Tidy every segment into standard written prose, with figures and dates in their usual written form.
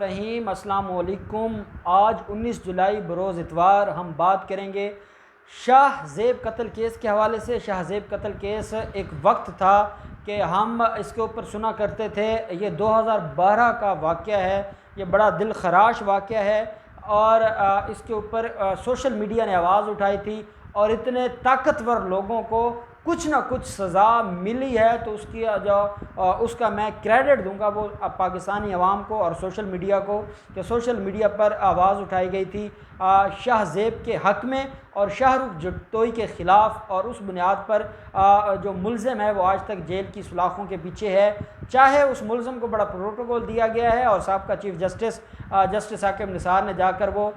رحیم السلام علیکم۔ آج 19 جولائی بروز اتوار ہم بات کریں گے شاہ زیب قتل کیس کے حوالے سے۔ شاہ زیب قتل کیس ایک وقت تھا کہ ہم اس کے اوپر سنا کرتے تھے، یہ 2012 کا واقعہ ہے، یہ بڑا دل خراش واقعہ ہے اور اس کے اوپر سوشل میڈیا نے آواز اٹھائی تھی اور اتنے طاقتور لوگوں کو کچھ نہ کچھ سزا ملی ہے، تو اس کا میں کریڈٹ دوں گا وہ پاکستانی عوام کو اور سوشل میڈیا کو، کہ سوشل میڈیا پر آواز اٹھائی گئی تھی شاہ زیب کے حق میں اور شاہ رخ جتوئی کے خلاف، اور اس بنیاد پر جو ملزم ہے وہ آج تک جیل کی سلاخوں کے پیچھے ہے۔ چاہے اس ملزم کو بڑا پروٹوکول دیا گیا ہے اور سابقہ چیف جسٹس عاقب نثار نے جا کر وہ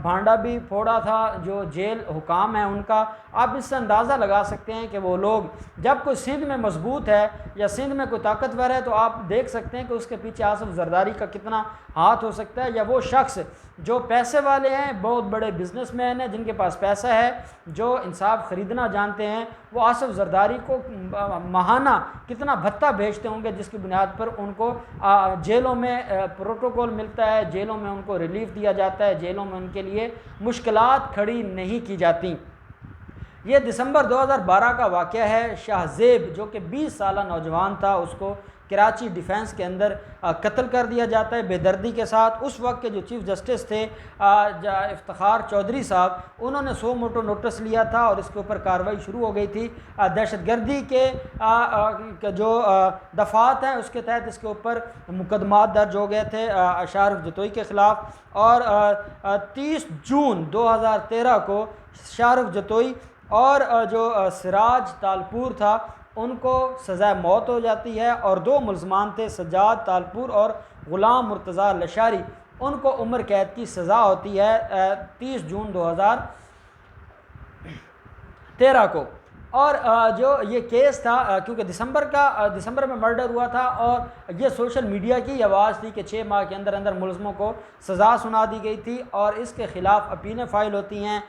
بھانڈا بھی پھوڑا تھا جو جیل حکام ہیں ان کا۔ آپ اس سے اندازہ لگا سکتے ہیں کہ وہ لوگ، جب کوئی سندھ میں مضبوط ہے یا سندھ میں کوئی طاقتور ہے تو آپ دیکھ سکتے ہیں کہ اس کے پیچھے آصف زرداری کا کتنا ہاتھ ہو سکتا ہے، یا وہ شخص جو پیسے والے ہیں، بہت بڑے بزنس مین ہیں جن کے پاس پیسہ ہے، جو انصاف خریدنا جانتے ہیں، وہ آصف زرداری کو ماہانہ کتنا بھتہ بھیجتے ہوں گے جس کی بنیاد پر ان کو جیلوں میں پروٹوکول ملتا ہے، جیلوں میں ان کو ریلیف دیا جاتا ہے، جیلوں میں ان کے لیے مشکلات کھڑی نہیں کی جاتی۔ یہ دسمبر 2012 کا واقعہ ہے۔ شاہ زیب جو کہ 20 سالہ نوجوان تھا، اس کو کراچی ڈیفینس کے اندر قتل کر دیا جاتا ہے بے دردی کے ساتھ۔ اس وقت کے جو چیف جسٹس تھے افتخار چودھری صاحب، انہوں نے سو موٹو نوٹس لیا تھا اور اس کے اوپر کارروائی شروع ہو گئی تھی۔ دہشت گردی کے جو دفعات ہیں اس کے تحت اس کے اوپر مقدمات درج ہو گئے تھے شاہ رخ جتوئی کے خلاف، اور 30 جون 2013 کو شاہ رخ جتوئی اور جو سراج تالپور تھا ان کو سزائے موت ہو جاتی ہے، اور دو ملزمان تھے سجاد تالپور اور غلام مرتضیٰ لشاری، ان کو عمر قید کی سزا ہوتی ہے 30 جون 2013 کو۔ اور جو یہ کیس تھا، کیونکہ دسمبر میں مرڈر ہوا تھا اور یہ سوشل میڈیا کی آواز تھی کہ 6 ماہ کے اندر اندر ملزموں کو سزا سنا دی گئی تھی، اور اس کے خلاف اپیلیں فائل ہوتی ہیں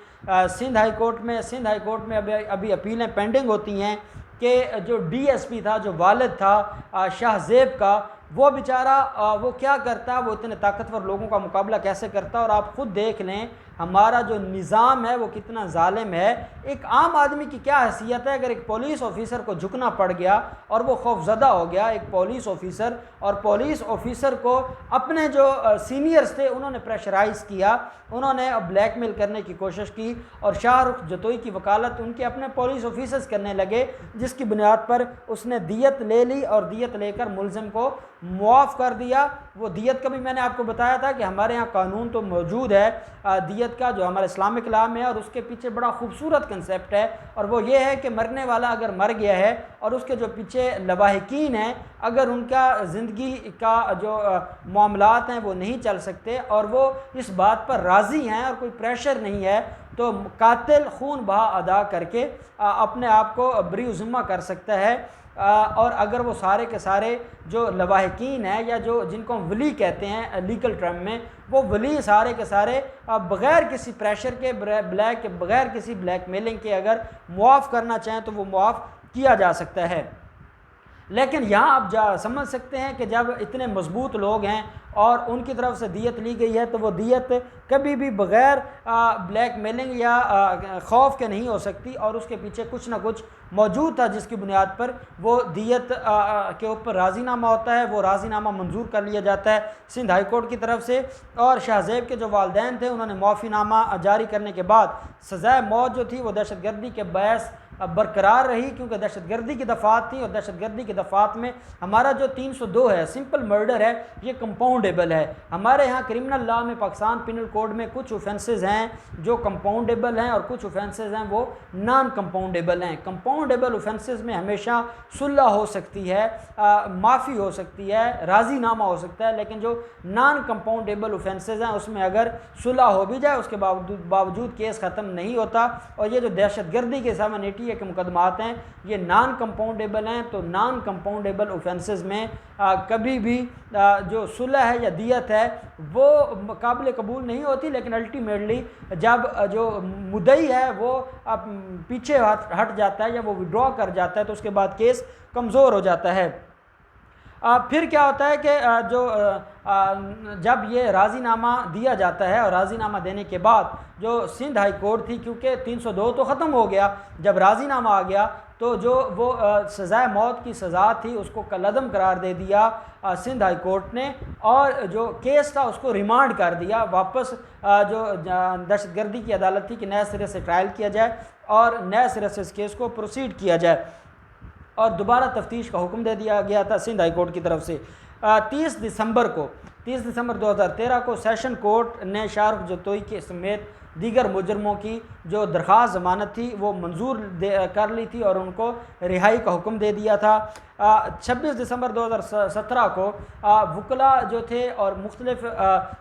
سندھ ہائی کورٹ میں ابھی اپیلیں پینڈنگ ہوتی ہیں کہ جو ڈی ایس پی تھا، جو والد تھا شاہ زیب کا، وہ بیچارہ وہ کیا کرتا ہے، وہ اتنے طاقتور لوگوں کا مقابلہ کیسے کرتا ہے، اور آپ خود دیکھ لیں ہمارا جو نظام ہے وہ کتنا ظالم ہے۔ ایک عام آدمی کی کیا حیثیت ہے اگر ایک پولیس آفیسر کو جھکنا پڑ گیا اور وہ خوف زدہ ہو گیا، ایک پولیس آفیسر، اور پولیس آفیسر کو اپنے جو سینئرز تھے انہوں نے پریشرائز کیا، انہوں نے بلیک میل کرنے کی کوشش کی، اور شاہ رخ جتوئی کی وکالت ان کے اپنے پولیس آفیسرز کرنے لگے، جس کی بنیاد پر اس نے دیت لے لی اور دیت لے کر ملزم کو معاف کر دیا۔ وہ دیت کا بھی میں نے آپ کو بتایا تھا کہ ہمارے ہاں قانون تو موجود ہے دیت کا، جو ہمارے اسلامک لا میں ہے، اور اس کے پیچھے بڑا خوبصورت کنسیپٹ ہے، اور وہ یہ ہے کہ مرنے والا اگر مر گیا ہے اور اس کے جو پیچھے لواحقین ہیں، اگر ان کا زندگی کا جو معاملات ہیں وہ نہیں چل سکتے اور وہ اس بات پر راضی ہیں اور کوئی پریشر نہیں ہے، تو قاتل خون بہا ادا کر کے اپنے آپ کو بری ذمہ کر سکتا ہے۔ اور اگر وہ سارے کے سارے جو لواحقین ہیں، یا جن کو ہم ولی کہتے ہیں لیگل ٹرم میں، وہ ولی سارے کے سارے بغیر کسی پریشر کے، بغیر کسی بلیک میلنگ کے اگر معاف کرنا چاہیں تو وہ معاف کیا جا سکتا ہے۔ لیکن یہاں آپ سمجھ سکتے ہیں کہ جب اتنے مضبوط لوگ ہیں اور ان کی طرف سے دیت لی گئی ہے تو وہ دیت کبھی بھی بغیر بلیک میلنگ یا خوف کے نہیں ہو سکتی، اور اس کے پیچھے کچھ نہ کچھ موجود تھا جس کی بنیاد پر وہ دیت کے اوپر راضی نامہ ہوتا ہے، وہ راضی نامہ منظور کر لیا جاتا ہے سندھ ہائی کورٹ کی طرف سے۔ اور شاہ زیب کے جو والدین تھے انہوں نے معافی نامہ جاری کرنے کے بعد سزائے موت جو تھی وہ دہشت گردی کے باعث برقرار رہی، کیونکہ دہشت گردی کی دفعات تھیں، اور دہشت گردی کی دفعات میں ہمارا جو 302 ہے سمپل مرڈر ہے، یہ کمپاؤنڈیبل ہے۔ ہمارے ہاں کرمنل لا میں، پاکستان پینل کوڈ میں کچھ اوفینسز ہیں جو کمپاؤنڈیبل ہیں اور کچھ اوفینسز ہیں وہ نان کمپاؤنڈیبل ہیں۔ کمپاؤنڈیبل اوفینسز میں ہمیشہ صلح ہو سکتی ہے، معافی ہو سکتی ہے، راضی نامہ ہو سکتا ہے، لیکن جو نان کمپاؤنڈیبل اوفینسز ہیں اس میں اگر صلح ہو بھی جائے اس کے باوجود کیس ختم نہیں ہوتا، اور یہ جو دہشت گردی کے 780 کے مقدمات ہیں یہ نان کمپاؤنڈیبل ہیں، تو نان کمپاؤنڈیبل اوفینسز میں کبھی بھی جو صلح ہے یا دیت ہے وہ قابل قبول نہیں ہوتی، لیکن الٹیمیٹلی جب جو مدعی ہے وہ پیچھے ہٹ جاتا ہے یا وہ وڈرا کر جاتا ہے تو اس کے بعد کیس کمزور ہو جاتا ہے۔ پھر کیا ہوتا ہے کہ جب یہ راضی نامہ دیا جاتا ہے اور راضی نامہ دینے کے بعد جو سندھ ہائی کورٹ تھی، کیونکہ 302 تو ختم ہو گیا، جب راضی نامہ آ گیا تو جو وہ سزائے موت کی سزا تھی اس کو کالعدم قرار دے دیا سندھ ہائی کورٹ نے، اور جو کیس تھا اس کو ریمانڈ کر دیا واپس جو دہشت گردی کی عدالت تھی کہ نئے سرے سے ٹرائل کیا جائے اور نئے سرے سے اس کیس کو پروسیڈ کیا جائے، اور دوبارہ تفتیش کا حکم دے دیا گیا تھا سندھ ہائی کورٹ کی طرف سے۔ 30 دسمبر 2013 کو سیشن کورٹ نے شاہ رخ جتوئی کے سمیت دیگر مجرموں کی جو درخواست ضمانت تھی وہ منظور کر لی تھی اور ان کو رہائی کا حکم دے دیا تھا۔ 26 دسمبر 2017 کو وکلاء جو تھے اور مختلف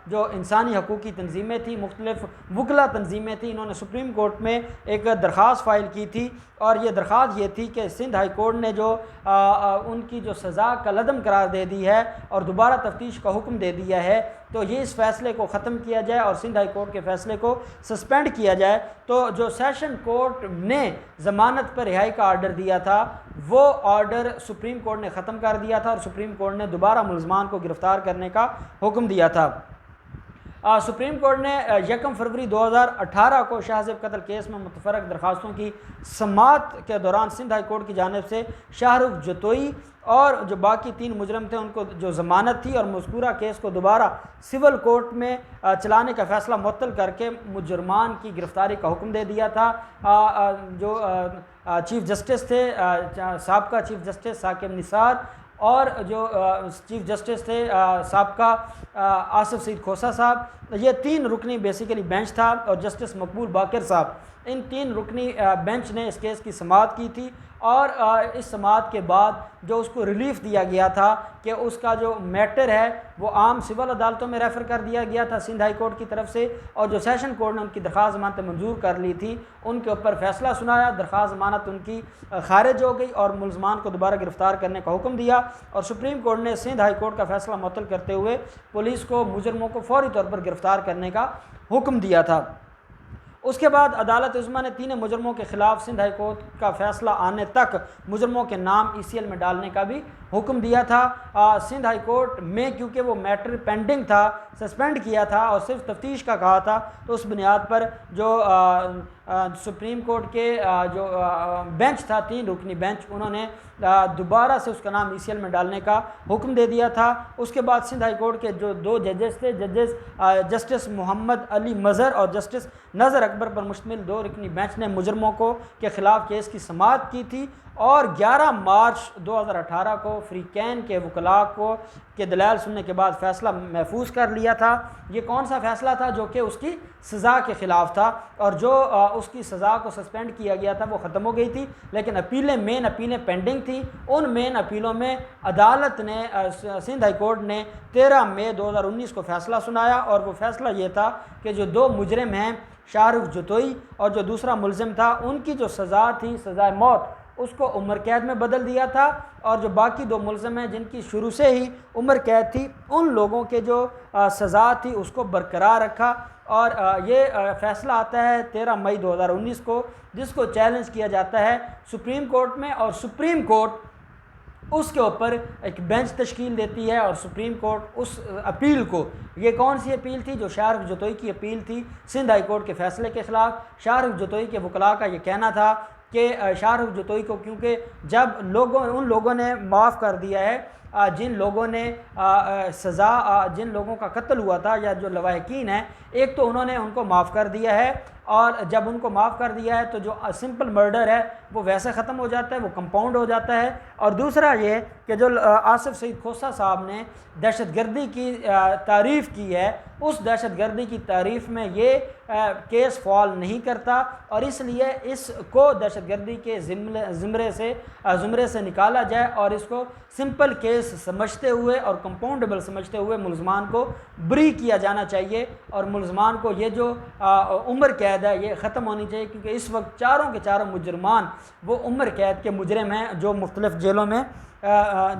جو انسانی حقوقی تنظیمیں تھیں، مختلف وکلاء تنظیمیں تھیں، انہوں نے سپریم کورٹ میں ایک درخواست فائل کی تھی، اور یہ درخواست یہ تھی کہ سندھ ہائی کورٹ نے جو ان کی جو سزا کالعدم قرار دے دی ہے اور دوبارہ تفتیش کا حکم دے دیا ہے، تو یہ اس فیصلے کو ختم کیا جائے اور سندھ ہائی کورٹ کے فیصلے کو سسپینڈ کیا جائے۔ تو جو سیشن کورٹ نے ضمانت پر رہائی کا آرڈر دیا تھا وہ آرڈر سپریم کورٹ نے ختم کر دیا تھا، اور سپریم کورٹ نے دوبارہ ملزمان کو گرفتار کرنے کا حکم دیا تھا۔ سپریم کورٹ نے 1 فروری 2018 کو شاہ زیب قتل کیس میں متفرق درخواستوں کی سماعت کے دوران سندھ ہائی کورٹ کی جانب سے شاہ رخ جتوئی اور جو باقی 3 مجرم تھے ان کو جو ضمانت تھی اور مذکورہ کیس کو دوبارہ سول کورٹ میں چلانے کا فیصلہ معطل کر کے مجرمان کی گرفتاری کا حکم دے دیا تھا۔ جو چیف جسٹس تھے، سابقہ چیف جسٹس ثاقب نثار، اور جو چیف جسٹس تھے سابقہ آصف سعید کھوسہ صاحب، یہ 3 رکنی بیسیکلی بینچ تھا، اور جسٹس مقبول باقر صاحب، ان 3 رکنی بینچ نے اس کیس کی سماعت کی تھی، اور اس سماعت کے بعد جو اس کو ریلیف دیا گیا تھا کہ اس کا جو میٹر ہے وہ عام سول عدالتوں میں ریفر کر دیا گیا تھا سندھ ہائی کورٹ کی طرف سے، اور جو سیشن کورٹ نے ان کی درخواست ضمانت منظور کر لی تھی ان کے اوپر فیصلہ سنایا، درخواست ضمانت ان کی خارج ہو گئی اور ملزمان کو دوبارہ گرفتار کرنے کا حکم دیا، اور سپریم کورٹ نے سندھ ہائی کورٹ کا فیصلہ معطل کرتے ہوئے پولیس کو مجرموں کو فوری طور پر گرفتار کرنے کا حکم دیا تھا۔ اس کے بعد عدالت عظمیٰ نے 3 مجرموں کے خلاف سندھ ہائی کورٹ کا فیصلہ آنے تک مجرموں کے نام ECL میں ڈالنے کا بھی حکم دیا تھا۔ سندھ ہائی کورٹ میں کیونکہ وہ میٹر پینڈنگ تھا، سسپینڈ کیا تھا اور صرف تفتیش کا کہا تھا، تو اس بنیاد پر جو سپریم کورٹ کے جو بینچ تھا 3 رکنی بینچ، انہوں نے دوبارہ سے اس کا نام ECL میں ڈالنے کا حکم دے دیا تھا۔ اس کے بعد سندھ ہائی کورٹ کے جو 2 ججز تھے، جسٹس محمد علی مظہر اور جسٹس نذر اکبر پر مشتمل 2 رکنی بینچ نے مجرموں کے خلاف کیس کی سماعت کی تھی، اور 11 مارچ 2018 کو فریقین کے وکلاء کے دلائل سننے کے بعد فیصلہ محفوظ کر لیا تھا۔ یہ کون سا فیصلہ تھا؟ جو کہ اس کی سزا کے خلاف تھا، اور جو اس کی سزا کو سسپینڈ کیا گیا تھا وہ ختم ہو گئی تھی، لیکن مین اپیلیں پینڈنگ تھیں۔ ان مین اپیلوں میں عدالت نے سندھ ہائی کورٹ نے 13 مئی 2019 کو فیصلہ سنایا، اور وہ فیصلہ یہ تھا کہ جو 2 مجرم ہیں شاہ رخ جتوئی اور جو دوسرا ملزم تھا، ان کی جو سزا تھی سزائے موت، اس کو عمر قید میں بدل دیا تھا، اور جو باقی 2 ملزم ہیں جن کی شروع سے ہی عمر قید تھی، ان لوگوں کے جو سزا تھی اس کو برقرار رکھا۔ اور یہ فیصلہ آتا ہے 13 مئی 2019 کو، جس کو چیلنج کیا جاتا ہے سپریم کورٹ میں، اور سپریم کورٹ اس کے اوپر ایک بینچ تشکیل دیتی ہے، اور سپریم کورٹ اس اپیل کو، یہ کون سی اپیل تھی؟ جو شاہ رخ جتوئی کی اپیل تھی سندھ ہائی کورٹ کے فیصلے کے خلاف۔ شاہ رخ جتوئی کے وکلاء کا یہ کہنا تھا کہ شاہ رخ جتوئی کو کیونکہ جب ان لوگوں نے معاف کر دیا ہے جن لوگوں نے جن لوگوں کا قتل ہوا تھا یا جو لواحقین ہیں، ایک تو انہوں نے ان کو معاف کر دیا ہے، اور جب ان کو معاف کر دیا ہے تو جو سمپل مرڈر ہے وہ ویسے ختم ہو جاتا ہے، وہ کمپاؤنڈ ہو جاتا ہے۔ اور دوسرا یہ کہ جو آصف سعید کھوسہ صاحب نے دہشت گردی کی تعریف کی ہے، اس دہشت گردی کی تعریف میں یہ کیس فال نہیں کرتا، اور اس لیے اس کو دہشت گردی کے زمرے سے نکالا جائے، اور اس کو سمپل کیس سمجھتے ہوئے اور کمپاؤنڈیبل سمجھتے ہوئے ملزمان کو بری کیا جانا چاہیے، اور ملزمان کو یہ جو عمر قید ہے یہ ختم ہونی چاہیے، کیونکہ اس وقت چاروں کے چاروں مجرمان وہ عمر قید کے مجرم ہیں جو مختلف جیلوں میں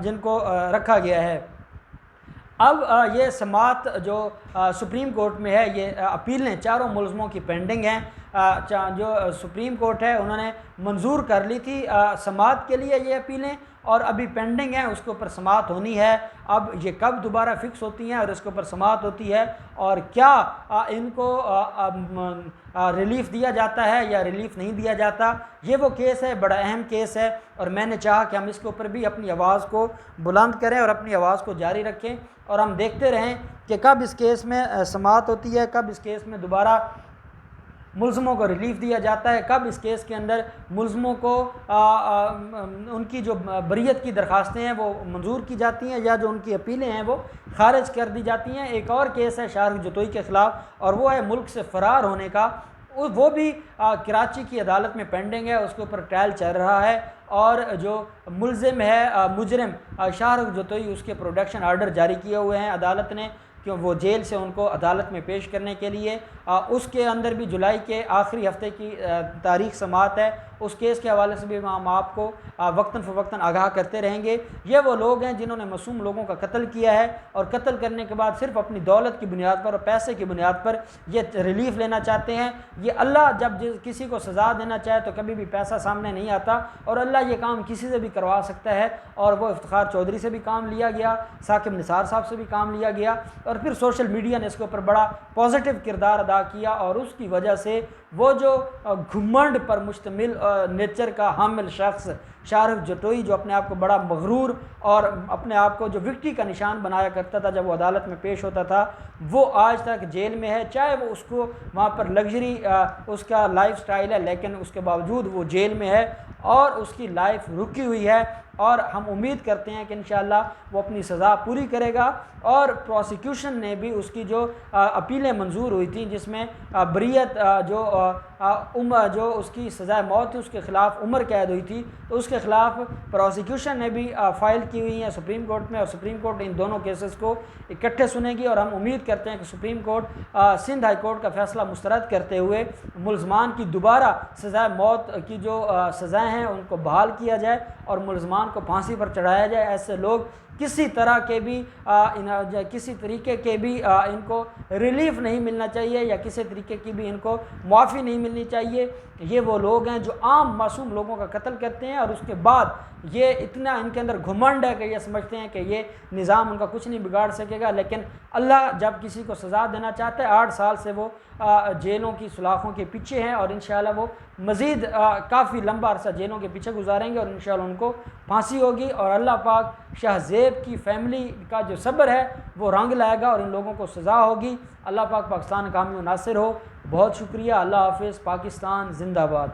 جن کو رکھا گیا ہے۔ اب یہ سماعت جو سپریم کورٹ میں ہے، یہ اپیلیں چاروں ملزموں کی پینڈنگ ہیں، جو سپریم کورٹ ہے انہوں نے منظور کر لی تھی سماعت کے لیے یہ اپیلیں، اور ابھی پینڈنگ ہیں، اس کے اوپر سماعت ہونی ہے۔ اب یہ کب دوبارہ فکس ہوتی ہیں اور اس کے اوپر سماعت ہوتی ہے، اور کیا ان کو ریلیف دیا جاتا ہے یا ریلیف نہیں دیا جاتا، یہ وہ کیس ہے، بڑا اہم کیس ہے، اور میں نے چاہا کہ ہم اس کے اوپر بھی اپنی آواز کو بلند کریں اور اپنی آواز کو جاری رکھیں، اور ہم دیکھتے رہیں کہ کب اس کیس میں سماعت ہوتی ہے، کب اس کیس میں دوبارہ ملزموں کو ریلیف دیا جاتا ہے، کب اس کیس کے اندر ملزموں کو ان کی جو بریت کی درخواستیں ہیں وہ منظور کی جاتی ہیں، یا جو ان کی اپیلیں ہیں وہ خارج کر دی جاتی ہیں۔ ایک اور کیس ہے شاہ رخ جتوئی کے خلاف، اور وہ ہے ملک سے فرار ہونے کا، وہ بھی کراچی کی عدالت میں پینڈنگ ہے، اس کے اوپر ٹرائل چل رہا ہے، اور جو ملزم ہے مجرم شاہ رخ جتوئی، اس کے پروڈکشن آرڈر جاری کیے ہوئے ہیں عدالت نے کہ وہ جیل سے ان کو عدالت میں پیش کرنے کے لیے۔ اس کے اندر بھی جولائی کے آخری ہفتے کی تاریخ سماعت ہے، اس کیس کے حوالے سے بھی ہم آپ کو وقتاً فوقتاً آگاہ کرتے رہیں گے۔ یہ وہ لوگ ہیں جنہوں نے معصوم لوگوں کا قتل کیا ہے، اور قتل کرنے کے بعد صرف اپنی دولت کی بنیاد پر اور پیسے کی بنیاد پر یہ ریلیف لینا چاہتے ہیں۔ یہ اللہ جب کسی کو سزا دینا چاہے تو کبھی بھی پیسہ سامنے نہیں آتا، اور اللہ یہ کام کسی سے بھی کروا سکتا ہے، اور وہ افتخار چودھری سے بھی کام لیا گیا، ثاقب نثار صاحب سے بھی کام لیا گیا، اور پھر سوشل میڈیا نے اس کے اوپر بڑا پازیٹیو کردار ادا کیا، اور اس کی وجہ سے وہ جو گھمنڈ پر مشتمل نیچر کا حامل شخص شاہ رخ جتوئی، جو اپنے آپ کو بڑا مغرور اور اپنے آپ کو جو وکٹری کا نشان بنایا کرتا تھا جب وہ عدالت میں پیش ہوتا تھا، وہ آج تک جیل میں ہے، چاہے وہ اس کو وہاں پر لگژری اس کا لائف سٹائل ہے، لیکن اس کے باوجود وہ جیل میں ہے، اور اس کی لائف رکی ہوئی ہے، اور ہم امید کرتے ہیں کہ انشاءاللہ وہ اپنی سزا پوری کرے گا۔ اور پروسیکیوشن نے بھی اس کی جو اپیلیں منظور ہوئی تھیں، جس میں بریت جو اس کی سزائے موت تھی اس کے خلاف عمر قید ہوئی تھی، تو اس کے خلاف پروسیکیوشن نے بھی فائل کی ہوئی ہیں سپریم کورٹ میں، اور سپریم کورٹ ان دونوں کیسز کو اکٹھے سنے گی، اور ہم امید کرتے ہیں کہ supreme court Sindh high court کا فیصلہ مسترد کرتے ہوئے ملزمان کی دوبارہ سزائے موت کی جو سزائیں ہیں ان کو بحال کیا جائے، اور ملزمان کو پھانسی پر چڑھایا جائے۔ ایسے لوگ کسی طرح کے بھی کسی طریقے کے بھی ان کو ریلیف نہیں ملنا چاہیے، یا کسی طریقے کی بھی ان کو معافی نہیں ملنی چاہیے۔ یہ وہ لوگ ہیں جو عام معصوم لوگوں کا قتل کرتے ہیں، اور اس کے بعد یہ اتنا ان کے اندر گھمنڈ ہے کہ یہ سمجھتے ہیں کہ یہ نظام ان کا کچھ نہیں بگاڑ سکے گا، لیکن اللہ جب کسی کو سزا دینا چاہتا ہے، 8 سال سے وہ جیلوں کی سلاخوں کے پیچھے ہیں، اور انشاءاللہ وہ مزید کافی لمبا عرصہ جیلوں کے پیچھے گزاریں گے، اور انشاءاللہ ان کو پھانسی ہوگی، اور اللہ پاک شاہ زیب کی فیملی کا جو صبر ہے وہ رنگ لائے گا، اور ان لوگوں کو سزا ہوگی۔ اللہ پاک پاکستان کامیاب و ناصر ہو۔ بہت شکریہ۔ اللہ حافظ۔ پاکستان زندہ باد۔